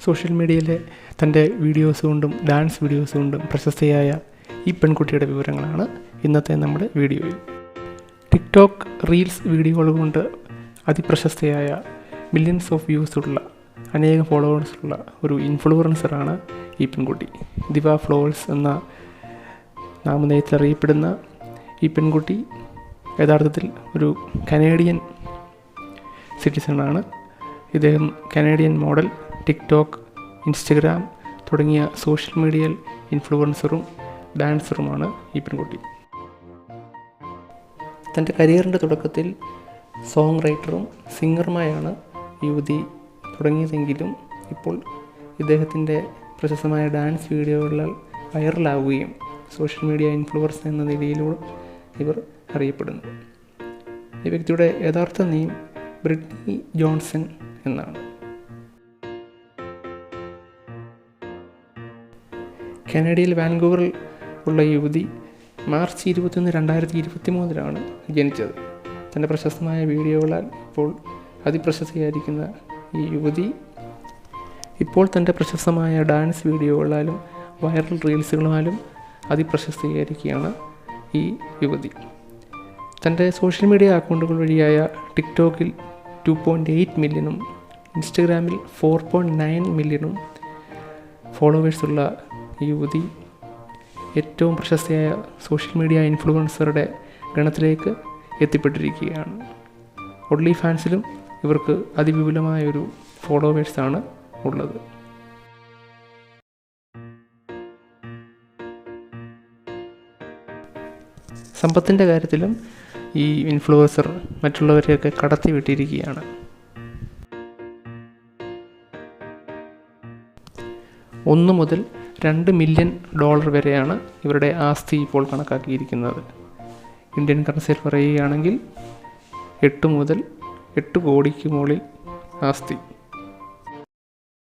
Social മീഡിയയിലെ തൻ്റെ videos കൊണ്ടും ഡാൻസ് വീഡിയോസ് കൊണ്ടും പ്രശസ്തയായ ഈ പെൺകുട്ടിയുടെ വിവരങ്ങളാണ് ഇന്നത്തെ നമ്മുടെ വീഡിയോയിൽ. ടിക്ടോക്ക് റീൽസ് വീഡിയോകൾ കൊണ്ട് അതിപ്രശസ്തയായ മില്യൺസ് ഓഫ് വ്യൂസ് ഉള്ള അനേകം ഫോളോവേഴ്സുള്ള ഒരു ഇൻഫ്ലുവൻസറാണ് ഈ പെൺകുട്ടി. ദിവ ഫ്ലോവേഴ്സ് എന്ന നാമധേയത്തിൽ അറിയപ്പെടുന്ന ഈ പെൺകുട്ടി യഥാർത്ഥത്തിൽ ഒരു കനേഡിയൻ സിറ്റിസണാണ്. ഇദ്ദേഹം കനേഡിയൻ മോഡൽ, ടിക്ടോക്ക്, ഇൻസ്റ്റഗ്രാം തുടങ്ങിയ സോഷ്യൽ മീഡിയയിൽ ഇൻഫ്ലുവൻസറും ഡാൻസറുമാണ് ഈ പെൺകുട്ടി. തൻ്റെ കരിയറിൻ്റെ തുടക്കത്തിൽ സോങ് റൈറ്ററും സിംഗറുമായാണ് യുവതി തുടങ്ങിയതെങ്കിലും ഇപ്പോൾ ഇദ്ദേഹത്തിൻ്റെ പ്രശസ്തമായ ഡാൻസ് വീഡിയോകളിൽ വൈറലാവുകയും സോഷ്യൽ മീഡിയ ഇൻഫ്ലുവൻസർ എന്ന നിലയിലൂടെ ഇവർ അറിയപ്പെടുന്നു. ഈ വ്യക്തിയുടെ യഥാർത്ഥ നെയിം ബ്രിട്നി ജോൺസൺ എന്നാണ്. കാനഡയിൽ വാൻകൂവറിൽ ഉള്ള യുവതി മാർച്ച് 21, 2023 ജനിച്ചത്. തൻ്റെ പ്രശസ്തമായ വീഡിയോകളാൽ ഇപ്പോൾ അതിപ്രശസ്തയായിരിക്കുന്ന ഈ യുവതി ഇപ്പോൾ തൻ്റെ പ്രശസ്തമായ ഡാൻസ് വീഡിയോകളാലും വൈറൽ റീൽസുകളാലും അതിപ്രശസ്തയായിരിക്കുകയാണ് ഈ യുവതി. തൻ്റെ സോഷ്യൽ മീഡിയ അക്കൗണ്ടുകൾ വഴിയായ ടിക്ടോക്കിൽ 2.8 മില്യണും ഇൻസ്റ്റഗ്രാമിൽ 4.9 മില്യണും ഫോളോവേഴ്സുള്ള ഈ യുവതി ഏറ്റവും പ്രശസ്തയായ സോഷ്യൽ മീഡിയ ഇൻഫ്ലുവൻസറുടെ ഗണത്തിലേക്ക് എത്തിപ്പെട്ടിരിക്കുകയാണ്. ഓൺലി ഫാൻസിലും ഇവർക്ക് അതിവിപുലമായൊരു ഫോളോവേഴ്സാണ് ഉള്ളത്. സമ്പത്തിൻ്റെ കാര്യത്തിലും ഈ ഇൻഫ്ലുവൻസർ മറ്റുള്ളവരെയൊക്കെ കടത്തി വിട്ടിരിക്കുകയാണ്. $1 മുതൽ $2 മില്യൺ വരെയാണ് ഇവരുടെ ആസ്തി ഇപ്പോൾ കണക്കാക്കിയിരിക്കുന്നത്. ഇന്ത്യൻ കറൻസിയിൽ പറയുകയാണെങ്കിൽ 8 മുതൽ 8 കോടിക്ക് മുകളിൽ ആസ്തി.